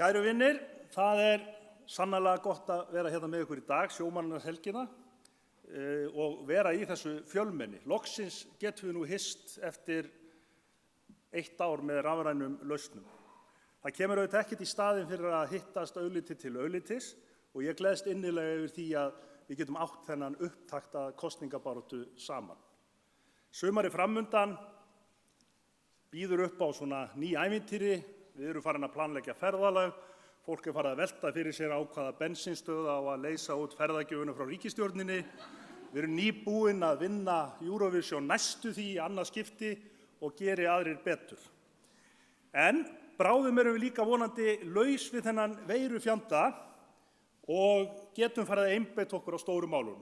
Kæru vinir, það sannarlega gott að vera hérna með ykkur í dag, sjómannahelgina, og vera í þessu fjölmenni. Loksins getum við nú hist eftir 1 ár með rafrænum lausnum. Það kemur auðvitað ekkert í staðinn fyrir að hittast augliti til auglitis og ég gleðst innilega yfir því að við getum átt þennan upptakta kosningabaráttu saman. Sumarið framundan býður upp á svona ný ævintýri. Við erum farin að planleggja ferðalag, fólk farið að velta fyrir sér á hvaða bensínstöð á að leysa út ferðagjöfuna frá ríkisstjórninni. Við erum nýbúin að vinna Eurovision næstu því í annað skipti og geri aðrir betur. En bráðum erum við líka vonandi laus við þennan veirufjanda og getum farið að einbeita okkur á stóru málum.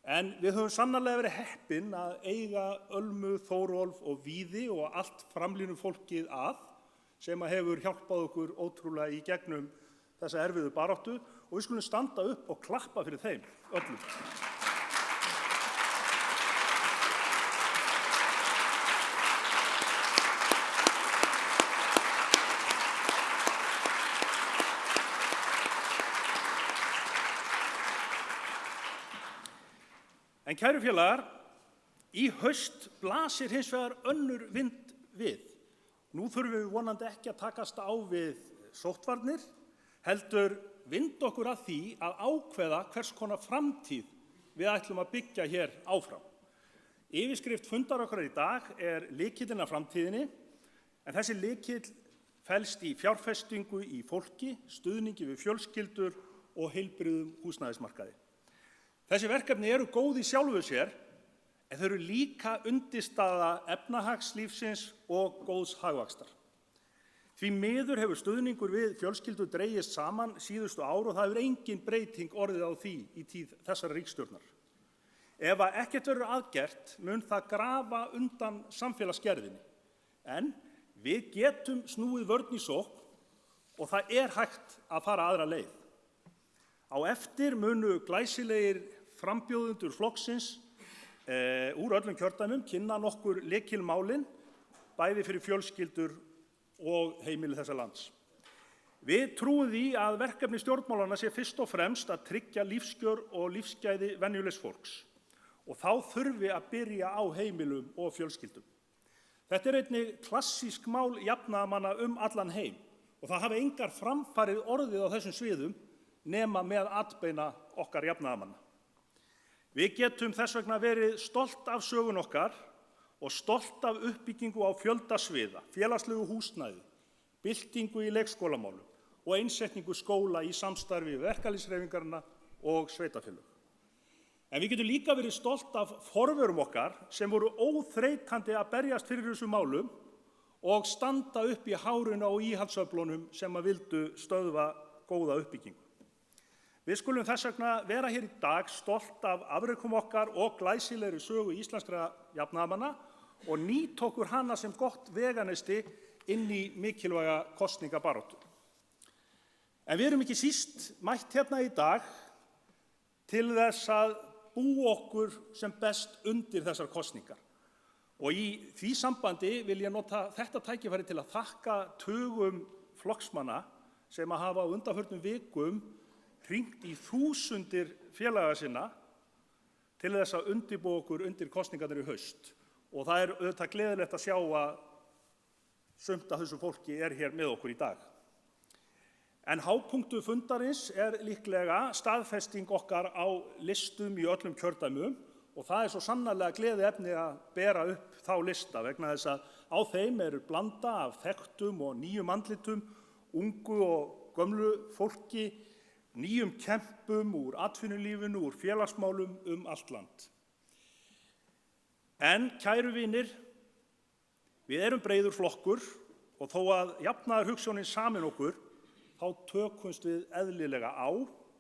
En við höfum sannarlega verið heppin að eiga Ölmu, Þórólf og Víði og allt framlínufólkið sem hefur hjálpað okkur ótrúlega í gegnum þessa erfiðu baráttu og við skulum standa upp og klappa fyrir þeim öllum. En kæru félagar, í haust blasir hins vegar önnur vind við. Nú þurfum við vonandi ekki að takast á við sóttvarnir, heldur vinda okkur að því að ákveða hvers konar framtíð við ætlum að byggja hér áfram. Yfirskrift fundar okkar í dag lykillinn að framtíðinni, en þessi lykill felst í fjárfestingu í fólki, stuðningi við fjölskyldur og heilbrigðum húsnæðismarkaði. Þessi verkefni eru góð í sjálfu sér, en þau eru líka undirstaða efnahagslífsins og góðs hagvaxtar. Því miður hefur stuðningur við fjölskyldur dregist saman síðustu ár og það hefur engin breyting orðið á því í tíð þessarar ríkisstjórnar. Ef ekkert verður að gert, mun það grafa undan samfélagsgerðinni. En við getum snúið vörn í sókn og það hægt að fara aðra leið. Á eftir munu glæsilegir frambjóðendur flokksins úr öllum kjördæmum kynna nokkur lykilmálin, bæði fyrir fjölskyldur og heimili þessa lands. Við trúum því að verkefni stjórnmálanna sé fyrst og fremst að tryggja lífskjör og lífsgæði venjulegs fólks og þá þurfi að byrja á heimilum og fjölskyldum. Þetta einnig klassísk mál jafnaðarmanna allan heim og það hafa engar framfarir orðið á þessum sviðum nema með atbeina okkar jafnaðarmanna. Við getum þess vegna verið stolt af sögun okkar og stolt af uppbyggingu á fjölda sviða, félagslegu húsnæði, byltingu í leikskólamálum og einsetningu skóla í samstarfi við verkalýðshreyfingarnar og sveitarfélög. En við getum líka verið stolt af forverum okkar sem voru óþreytandi að berjast fyrir þessum málum og standa upp í hárinu á íhaldsöflunum sem vildu stöðva góða uppbyggingu. Við skulum þess vegna vera hér í dag stolt af afrekum okkar og glæsilegri sögu íslenskra jafnaðarmanna og nýta okkur hana sem gott veganesti inn í mikilvæga kosningabaráttu. En við erum ekki síst mætt hérna í dag til þess að búa okkur sem best undir þessar kosningar. Og í því sambandi vil ég nota þetta tækifæri til að þakka tugum flokksmanna sem hafa á undanförnum vikum hringt í þúsundir félaga sinna til þess að undirbúa okkur undir kosningarnar í haust. Og það auðvitað gleðilegt að sjá að sumt af þessu fólki hér með okkur í dag. En hápunktur fundarins líklega staðfesting okkar á listum í öllum kjördæmum og það svo sannarlega gleðiefni að bera upp þá lista vegna þess að á þeim blanda af þekktum og nýjum andlitum, ungu og gömlu fólki, nýjum kempum úr atvinnulífinu, úr félagsmálum allt land. En kæru vinir, við erum breiður flokkur og þó að jafnaðarhugsjónin samin okkur, þá tökumst við eðlilega á,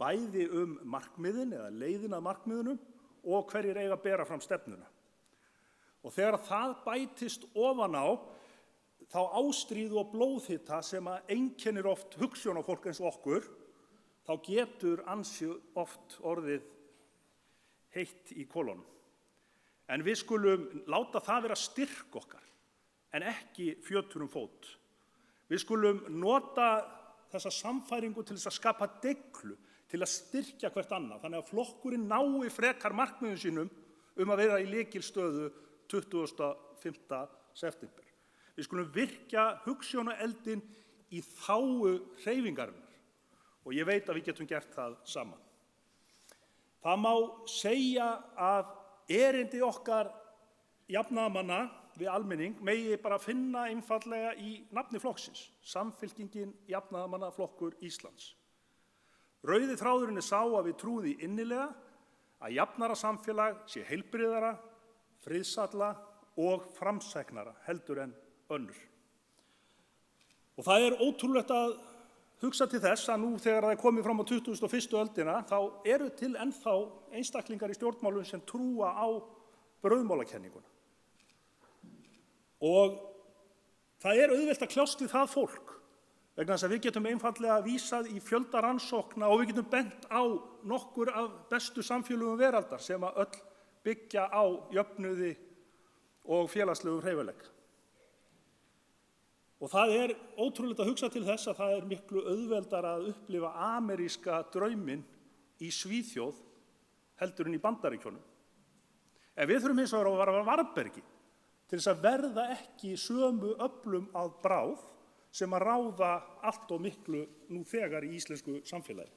bæði markmiðin eða leiðin að markmiðunum og hverjir eiga að bera fram stefnuna. Og þegar það bætist ofan á, þá ástríðu og blóðhita sem einkennir oft hugsjónafólk eins og okkur, þá getur ansi oft orðið heitt í kolunum. En við skulum láta það vera styrk okkar, en ekki fjötur fót. Við skulum nota þessa sannfæringu til þess að skapa deiglu, til að styrkja hvert annað, þannig að flokkurinn nái frekar markmiðum sínum að vera í lykilstöðu 25. september. Við skulum virkja hugsjónaeldinn í þágu hreyfingarinnar og ég veit að við getum gert það saman. Það má segja að erindi okkar jafnaðarmanna við almenning megi bara finna einfaldlega í nafni flokksins, Samfylkingin Jafnaðarmannaflokkur Íslands. Rauði þráðurinn sá að við trúði innilega að jafnara samfélag sé heilbrigðara, friðsælla og framsæknara heldur en önnur. Og það er ótrúlegt að hugsa til þess að nú þegar það er komið fram á 21. öldina þá eru til ennþá einstaklingar í stjórnmálum sem trúa á brauðmálakenninguna. Og það er auðvelt að kljást við það fólk vegna þess að við getum einfaldlega vísað í fjölda rannsókna og við getum bent á nokkur af bestu samfélögum veraldar sem að öll byggja á jöfnuði og félagslegum hreyfileika. Og það er ótrúlegt að hugsa til þess að það er miklu auðveldara að upplifa ameríska drauminn í Svíþjóð heldur en í Bandaríkjunum. En við þurfum hins vegar að vera á varðbergi til þess að verða ekki sömu öflum að bráð sem að ráða allt og miklu nú þegar í íslensku samfélagi.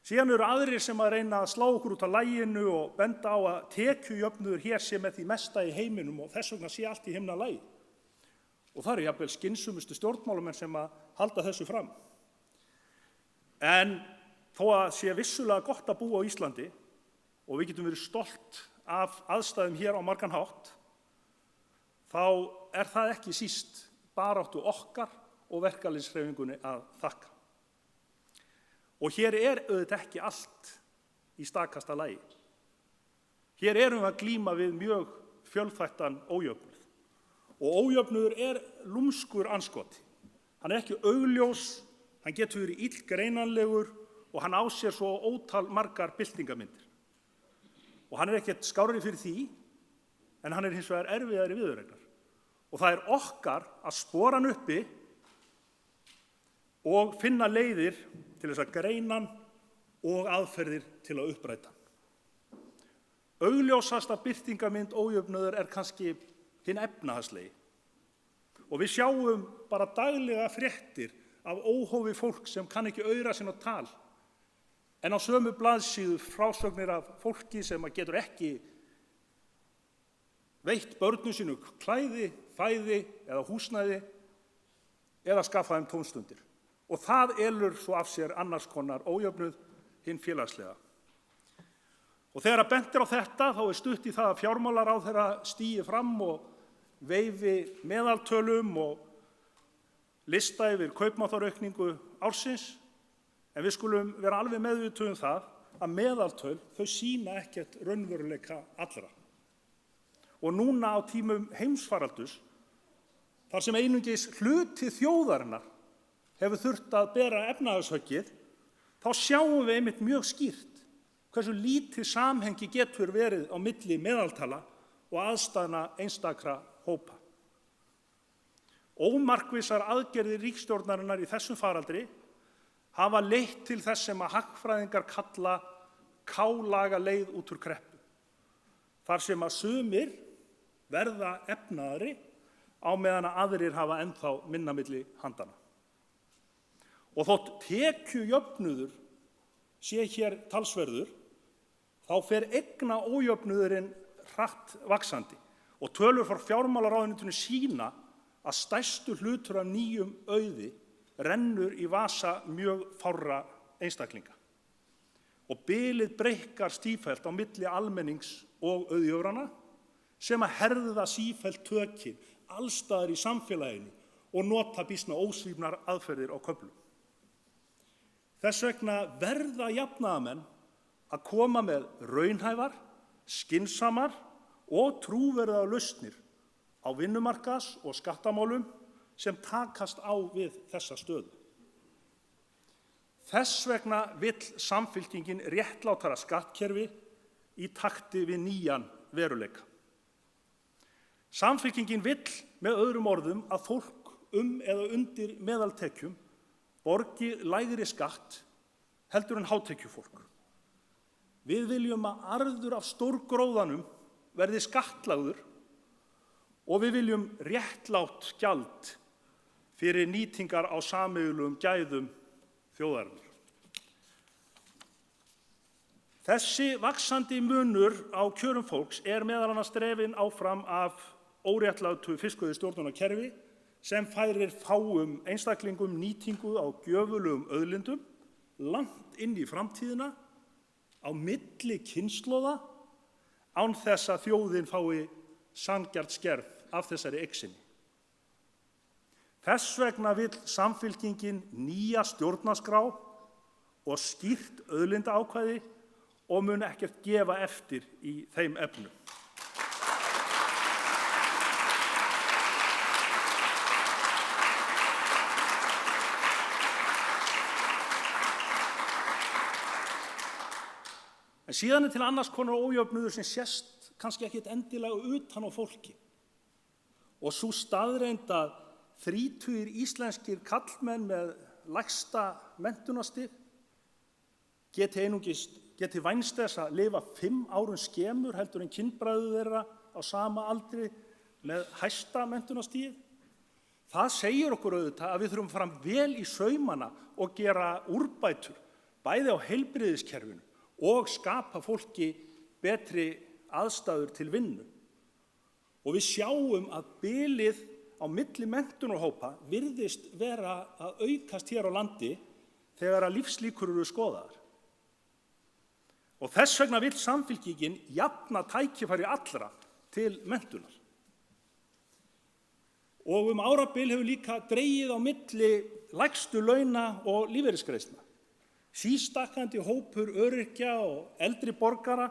Síðan eru aðrir sem að reyna að slá okkur út af laginu og benda á að tekjujöfnuður hér sé með því mesta í heiminum og þess vegna sé allt í himnalagi. Og það eru jafnvel skynsumustu stjórnmálamenn sem að halda þessu fram. En þó að sé vissulega gott að búa á Íslandi og við getum verið stolt af aðstæðum hér á margan hátt, þá er það ekki síst baráttu okkar og verkalýðshreyfingunni að þakka. Og hér er auðvitað ekki allt í stakasta lagi. Hér erum við að glíma við mjög fjölþættan ójöfnuð. Og ójöfnuður er lúmskur andskoti. Hann er ekki augljós, hann getur verið illgreinanlegur og hann á sér svo ótal margar byltingamyndir. Og hann er ekkert skárri fyrir því, en hann er hins vegar erfiðari viðureignar. Og það er okkar að spora hann uppi og finna leiðir til þess að greina hann og aðferðir til að uppræta hann. Augljósasta birtingarmynd ójöfnuðar er kannski hinn efnahagslegi. Og við sjáum bara daglega fréttir af óhófi fólk sem kann ekki aura sín á tal, en á sömu blaðsíðu frásögnir af fólki sem getur ekki veitt börnum sínu klæði, fæði eða húsnæði eða skaffa þeim tómstundir. Og það elur svo af sér annars konar ójöfnuð hinn félagslega. Og þegar að bent er á þetta þá er stutt í það að fjármálaráðherra stígi fram og veifi meðaltölum og lista yfir kaupmáttaraukningu ársins, en við skulum vera alveg meðvituð um það að meðaltöl þau sýna ekkert raunveruleika allra. Og núna á tímum heimsfaraldurs, þar sem einungis hluti þjóðarinnar hefur þurft að bera efnahagshöggið, þá sjáum við einmitt mjög skýrt hversu lítið samhengi getur verið á milli meðaltala og aðstæðna einstakra hópa. Ómarkvissar aðgerðir ríkisstjórnarinnar í þessum faraldri hafa leitt til þess sem að hagfræðingar kalla kálaga leið út úr kreppu, þar sem að sumir verða efnaðri á meðan að aðrir hafa ennþá minna milli handana. Og þótt tekjujöfnuður sé hér talsverður, þá fer eignaójöfnuðurinn hratt vaxandi og tölur frá fjármálaráðuneytinu sýna að stærstu hlutur af nýjum auði rennur í vasa mjög fárra einstaklinga. Og bilið breikkar sífellt á milli almennings og auðjöfrana sem að herða sífellt tökin allstaðar í samfélaginu og nota býsna ósvífnar aðferðir á köflum. Þess vegna verða jafnaðarmenn að koma með raunhæfar, skynsamar og trúverðugar lausnir á vinnumarkaðs- og skattamálum sem takast á við þessa stöðu. Þess vegna vill Samfylkingin réttlátara skattkerfi í takti við nýjan veruleika. Samfylkingin vill með öðrum orðum að fólk eða undir meðaltekjum borgi lægri skatt heldur en hátekjufólk. Við viljum að arður af stórgróðanum verði skattlagður og við viljum réttlátt gjald fyrir nýtingar á sameiginlegum gæðum þjóðarinnar. Þessi vaxandi munur á kjörum fólks meðal annars drifinn áfram af óréttlátu fiskveiðistjórnarkerfi sem færir fáum einstaklingum nýtingu á gjöfulugum auðlindum langt inn í framtíðina á milli kynslóða án þess að þjóðin fái sanngjarnt skerf af þessari eign sinni. Þess vegna vill Samfylkingin nýja stjórnarskrá og skýrt auðlindaákvæði og mun ekkert gefa eftir í þeim efnum. En síðan til annars konar ójöfnuður sem sést kannski ekkert endilega utan á fólki. Og sú staðreynd að 30 íslenskir karlmenn með lægsta menntunarstig geti vænst þess að lifa 5 árum skemur heldur en kynbræður þeirra á sama aldri með hæsta menntunarstigið. Það segir okkur auðvitað að við þurfum að fara vel í saumana og gera úrbætur bæði á heilbrigðiskerfinu og skapa fólki betri aðstæður til vinnu. Og við sjáum að bilið á milli menntunarhópa virðist vera að aukast hér á landi þegar að lífslíkur eru skoðaðar. Og þess vegna vill Samfylkingin jafna tækifæri allra til menntunar. Og árabil hefur líka dregið á milli lægstu launa og lífeyrisgreiðslna. Sístækkandi hópur öryrkja og eldri borgara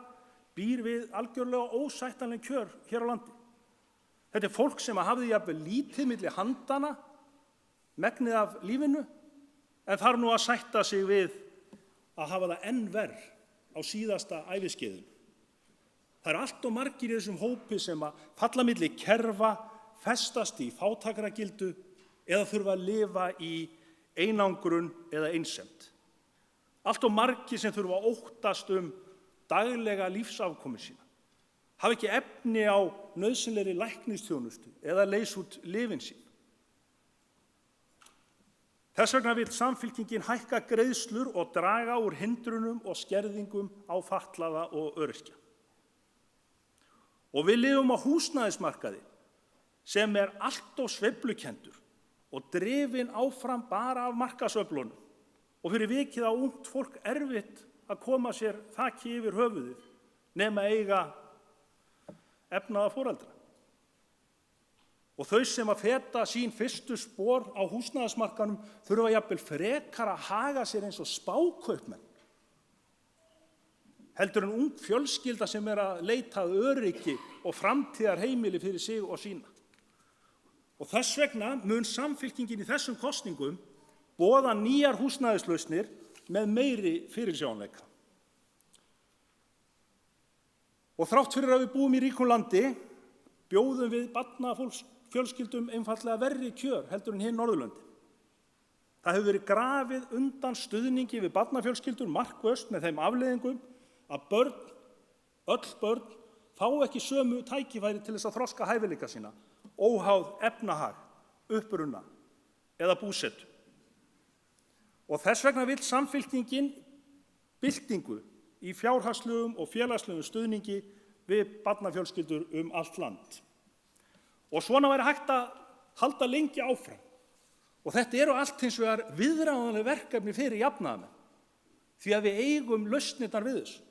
býr við algjörlega ósættanleg kjör hér á landi. Þetta fólk sem hafði jafnvel lítið milli handana, megnið af lífinu, en þarf nú að sætta sig við að hafa það enn verr á síðasta æviskeiðinu. Það eru allt of margir í þessum hópi sem falla milli kerfa, festast í fátækragildu eða þurfa að lifa í einangrun eða einsemd. Allt of margir sem þurfa að óttast daglega lífsafkomu sína, hafa ekki efni á nauðsynlegri læknisþjónustu eða leysa út lyfin sín. Þess vegna vill Samfylkingin hækka greiðslur og draga úr hindrunum og skerðingum á fatlaða og öryrkja. Og við lifum á húsnæðismarkaði sem allt of sveiflukenndur og drifinn áfram bara af markaðsöflunum og fyrir vikið á ungt fólk erfitt að koma sér þaki yfir höfuðið nema eiga efnaða foreldra. Og þau sem feta sín fyrstu spor á húsnæðismarkaðnum þurfa jafnvel frekar að haga sér eins og spákaupmenn heldur en ung fjölskylda sem að leita að öryggi og framtíðarheimili fyrir sig og sína. Og þess vegna mun Samfylkingin í þessum kosningum boða nýjar húsnæðislausnir með meiri fyrirsjáanleika. Og þrátt fyrir að við búum í ríkum landi, bjóðum við barnafjölskyldum einfaldlega verri kjör heldur en hin Norðurlöndin. Það hefur verið grafið undan stuðningi við barnafjölskyldur markvisst með þeim afleiðingum að öll börn fá ekki sömu tækifæri til þess að þroska hæfileika sína, óháð efnahag, uppruna eða búsetu. Og þess vegna vill Samfylkingin byltingu í fjárhagslegum og félagslegum stuðningi við barnafjölskyldur allt land. Og svona væri hægt að halda lengi áfram. Og þetta eru allt hins vegar viðráðanleg verkefni fyrir jafnaðarmenn, því að við eigum lausnirnar við þessu.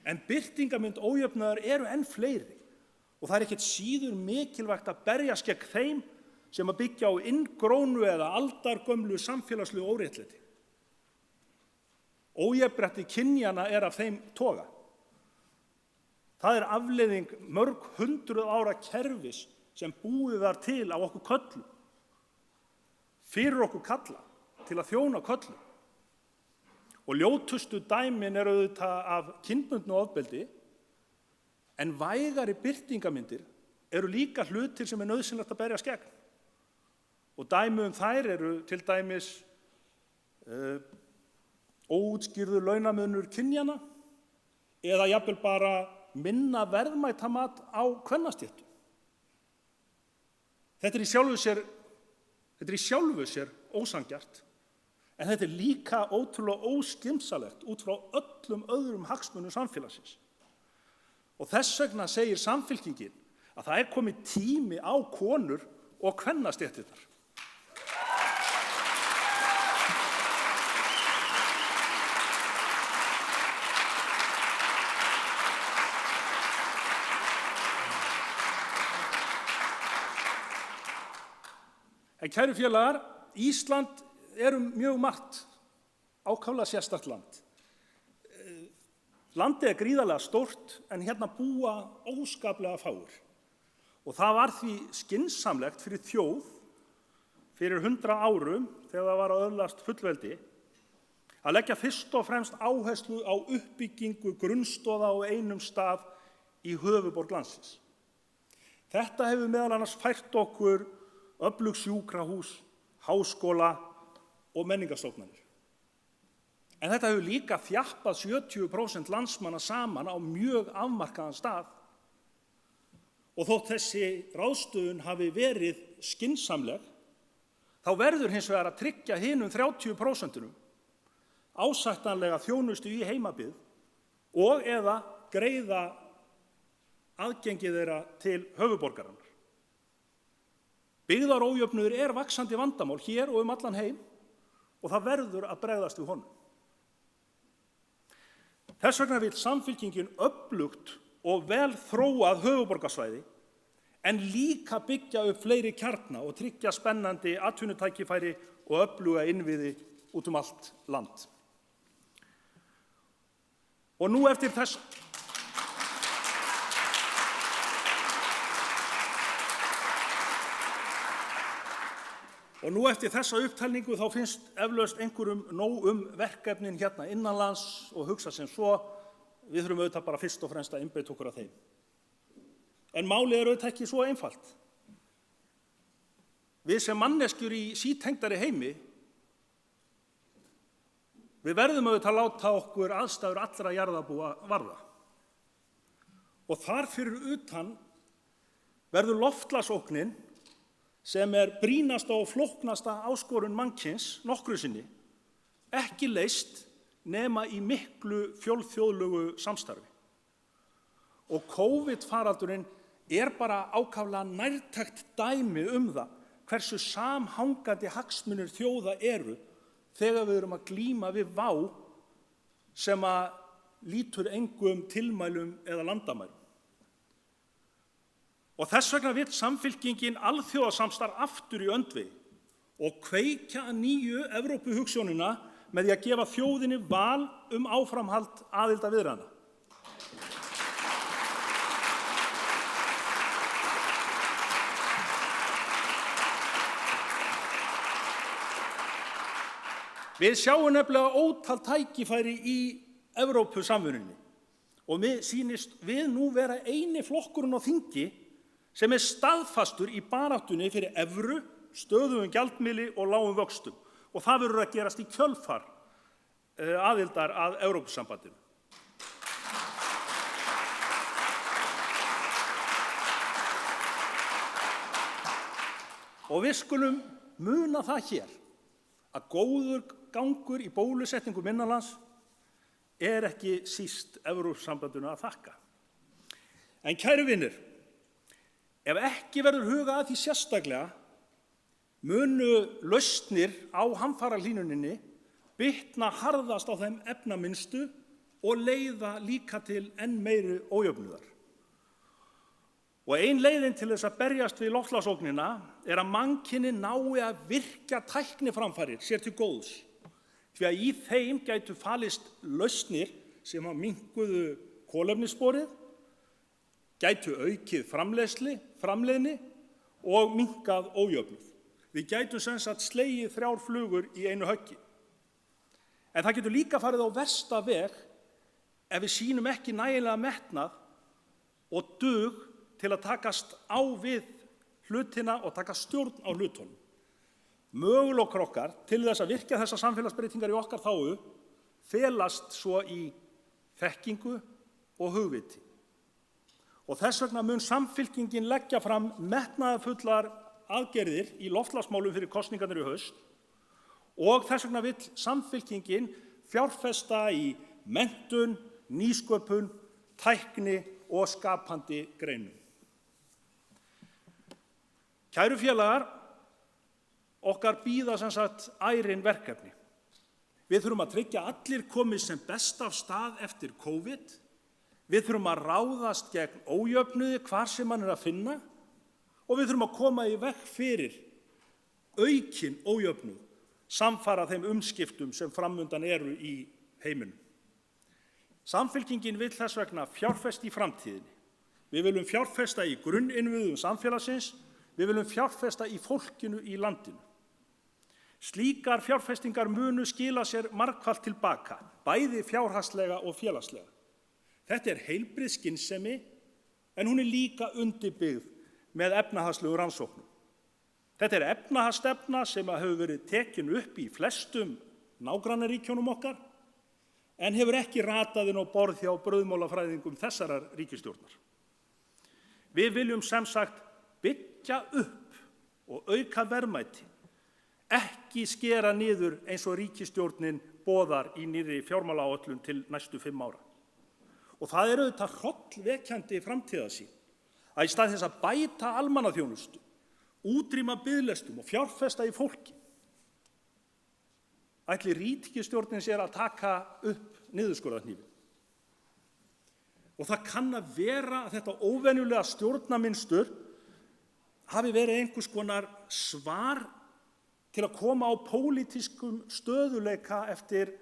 En birtingarmynd ójöfnuðar eru enn fleiri og það ekkert síður mikilvægt að berjast gegn þeim sem að byggja á inngrónu eða aldargömlu samfélagslegu óréttlæti. Ójafnrétti kynjanna af þeim toga. Það afleiðing mörg hundruð ára kerfis sem búið var til á okkur köllum, fyrir okkur kalla, til að þjóna köllum. Og ljótustu dæmin auðvitað af kynbundnu ofbeldi, en vægari birtingarmyndir eru líka hlutir sem nauðsynlegt að berjast gegn. Og dæmi þær eru til dæmis óútskýrður launamunur kynjanna eða jafnvel bara minna verðmætamat á kvennastéttum. Þetta er í sjálfu sér ósanngjarnt, en þetta er líka ótrúlega óskynsamlegt út frá öllum öðrum hagsmunum samfélagsins. Og þess vegna segir Samfylkingin að það er kominn tími á konur og kvennastéttirnar. En kæru félagar, Ísland er mjög margt ákaflega sérstakt land. Landið er gríðarlega stórt en hérna búa óskaplega fáir. Og það var því skynsamlegt fyrir þjóð fyrir 100 árum þegar það var að öðlast fullveldi að leggja fyrst og fremst áherslu á uppbyggingu grunnstoða á einum stað í höfuðborg landsins. Þetta hefur meðal annars fært okkur öflug sjúkrahús, háskóla og menningarstofnanir. En þetta hefur líka þjappað 70% landsmanna saman á mjög afmarkaðan stað. Og þótt þessi ráðstöfun hafi verið skynsamleg, þá verður hins vegar að tryggja hinum 30% ásættanlega þjónustu í heimabyggð og eða greiða aðgengi þeirra til höfuðborgarinnar. Byggðarójöfnuður er vaxandi vandamál hér og allan heim og það verður að bregðast við honum. Þess vegna vill Samfylkingin öflugt og vel þróað höfuðborgarsvæði en líka byggja upp fleiri kjarna og tryggja spennandi atvinnutækifæri og öfluga innviði út allt land. Og nú eftir þessa upptalningu þá finnst eflaust einhverjum nóg verkefnin hérna innanlands og hugsa sem svo, við þurfum auðvitað bara fyrst og fremst að einbeita okkur að þeim. En málið er auðvitað ekki svo einfalt. Við sem manneskjur í sítengdari heimi, við verðum auðvitað að láta okkur aðstæður allra jarðarbúa varða. Og þar fyrir utan verður loftslagsógnin, sem er brýnasta og flóknasta áskorun mannkyns nokkru sinni, ekki leyst nema í miklu fjölþjóðlegu samstarfi. Og COVID-faraldurinn er bara ákaflega nærtækt dæmi það hversu samhangandi hagsmunir þjóða eru þegar við erum að glíma við vá sem lýtur engum tilmælum eða landamærum. Og þess vegna vill Samfylkingin alþjóðasamstarf aftur í öndvegi og kveikja að nýju Evrópuhugsjónina með því að gefa þjóðinni val áframhald aðildarviðræðna. Við sjáum nefnilega ótal tækifæri í Evrópusamvinnunni og mér sýnist við nú vera eini flokkurinn á þingi sem er staðfastur í baráttunni fyrir evru, stöðugum gjaldmiðli og lágum vöxtum. Og það verður að gerast í kjölfar aðildar að Evrópusambandinu. Og við skulum muna það hér að góður gangur í bólusetningum innanlands er ekki síst Evrópusambandinu að þakka. En kæru vinir, ef ekki verður hugað að því sérstaklega, munu lausnir á hamfarahlýnuninni bitna harðast á þeim efnaminnstu og leiða líka til enn meiri ójöfnuðar. Og ein leiðin til þess að berjast við loftslagsógnina er að mannkynið nái að virkja tækniframfarir sér til góðs, því að í þeim gætu falist lausnir sem minnkuðu kolefnissporið, gætu aukið framleiðni og minnkað ójöfnuð. Við gætum sem sagt slegið 3 flugur í einu höggi. En það getur líka farið á versta veg ef við sýnum ekki nægilega metnað og dug til að takast á við hlutina og taka stjórn á hlutunum. Möguleikar okkar til þess að virkja þessar samfélagsbreytingar í okkar þágu felast svo í þekkingu og hugviti. Og þess vegna mun Samfylkingin leggja fram metnaðarfullar aðgerðir í loftslagsmálum fyrir kosningarnar í haust og þess vegna vill Samfylkingin fjárfesta í menntun, nýsköpun, tækni og skapandi greinum. Kæru félagar, okkar bíða sem sagt ærin verkefni. Við þurfum að tryggja að allir komist sem best af stað eftir COVID. Við þurfum að ráðast gegn ójöfnuði hvar sem hann að finna og við þurfum að koma í veg fyrir aukinn ójöfnuð samfara þeim umskiptum sem framundan eru í heiminum. Samfylkingin vill þess vegna fjárfesta í framtíðinni. Við viljum fjárfesta í grunninnviðum samfélagsins, við viljum fjárfesta í fólkinu í landinu. Slíkar fjárfestingar munu skila sér margfalt tilbaka, bæði fjárhagslega og félagslega. Þetta er heilbrigð skynsemi, en hún er líka undirbyggð með efnahagslegum rannsóknum. Þetta er efnahagsstefna sem hefur verið tekin upp í flestum nágrannaríkjunum okkar, en hefur ekki ratað inn á borð hjá brauðmálafræðingum þessarar ríkisstjórnar. Við viljum sem sagt byggja upp og auka verðmæti, ekki skera niður eins og ríkisstjórnin boðar í nýrri fjármálaáætlun til næstu 5 ára. Og það er auðvitað hrollvekjandi framtíðarsýn að í stað þess að bæta almannaþjónustu, útrýma biðlistum og fjárfesta í fólki, ætli ríkisstjórnin sér að taka upp niðurskurðarhnífinn. Og það kann að vera að þetta óvenjulega stjórnarmynstur hafi verið einhvers konar svar til að koma á pólitískum stöðugleika eftir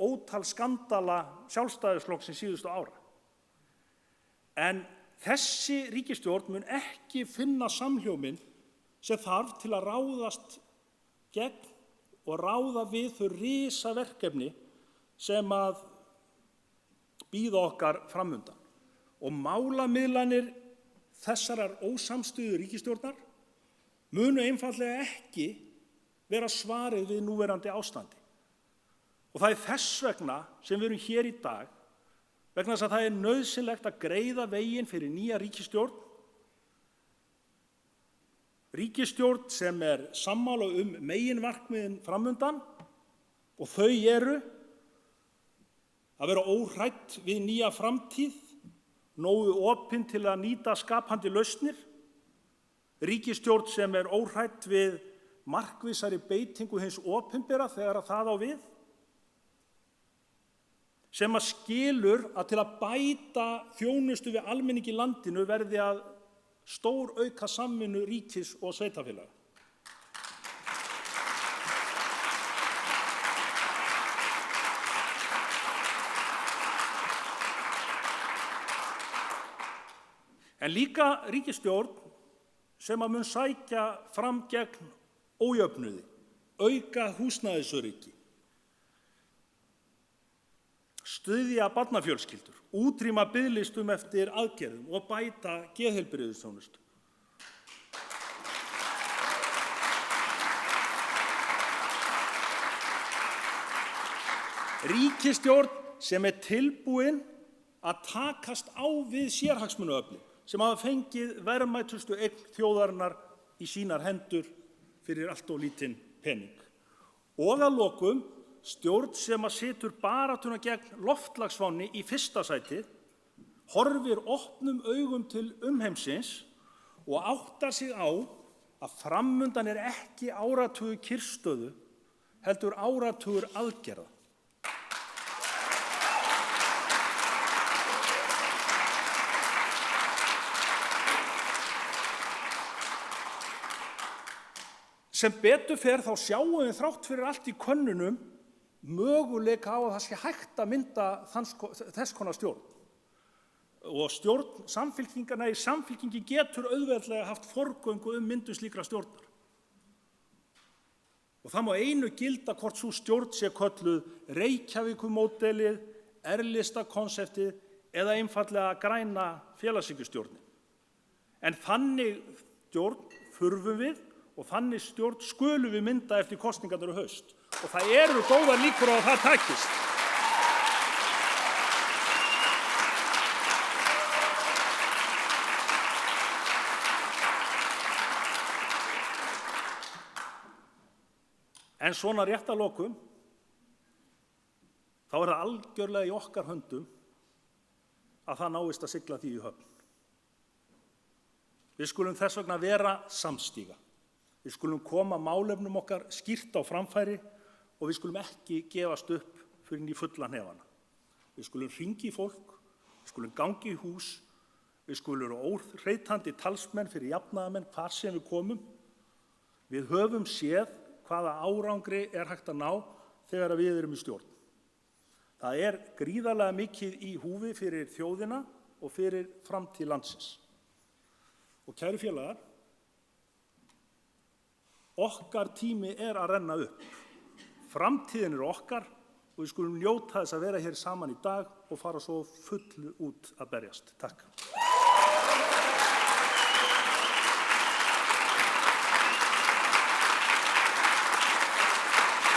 ótal skandala Sjálfstæðisflokksins síðustu ára. En þessi ríkisstjórn mun ekki finna samhljóminn sem þarf til að ráðast gegn og ráða við þau risaverkefni sem að bíða okkar framundan. Og málamiðlanir þessarar ósamstöðu ríkisstjórnar munu einfaldlega ekki vera svarið við núverandi ástandi. Og það er þess vegna sem við erum hér í dag, vegna þess að það er nauðsynlegt að greiða veginn fyrir nýja ríkisstjórn. Ríkisstjórn sem er sammála meginmarkmiðin framundan og þau eru að vera óhrædd við nýja framtíð, nógu opin til að nýta skapandi lausnir, ríkisstjórn sem er óhrædd við markvissari beitingu hins opinbera þegar að það á við, sem að skilur að til að bæta þjónustu við almenning í landinu verði að stórauka samvinnu ríkis og sveitarfélaga. En líka ríkisstjórn sem að mun sækja fram gegn ójöfnuði, auka húsnæðisöryggi, styðja barnafjölskyldur, útrýma biðlistum eftir aðgerðum og bæta geðheilbrigðisþjónustu. Ríkisstjórn sem er tilbúin að takast á við sérhagsmunaöflin sem hafa fengið verðmætustu eign þjóðarinnar í sínar hendur fyrir allt of lítinn pening. Og að lokum stjórn sem að situr baráttuna gegn loftslagsvánni í fyrsta sæti, horfir opnum augum til umheimsins og áttar sig á að framundan er ekki áratugur kyrrstöðu, heldur áratugur aðgerða. Sem betur fer þá sjáum við þrátt fyrir allt í könnunum möguleika á að það sé hægt að mynda þess konar stjórn. Og stjórn Samfylkingin getur auðveldlega haft forgöngu myndun slíkra stjórnar. Og það má einu gilda hvort sú stjórn sé kölluð Reykjavíkurmódelið, R-listakonseptið eða einfaldlega græna félagshyggjustjórnin. En þannig stjórn þurfum við og þannig stjórn skulum við mynda eftir kosningarnar í haust. Og það eru góðar líkur á að það takist. En svona rétt að lokum, þá það algjörlega í okkar höndum að það náist að sigla því í höfn. Við skulum þess vegna vera samstíga. Við skulum koma málefnum okkar skýrt á framfæri og við skulum ekki gefast upp fyrir í fulla hnefana. Við skulum hringi í fólk, við skulum gangi í hús, við skulum vera óhreytandi talsmenn fyrir jafnaðarmenn hvar sem við komum. Við höfum séð hvaða árangri hægt að ná þegar við erum í stjórn. Það gríðarlega mikið í húfi fyrir þjóðina og fyrir framtíð landsins. Og kæru félagar, okkar tími að renna upp. Framtíðin okkar og við skulum njóta þess að vera hér saman í dag og fara svo fullu út að berjast. Takk.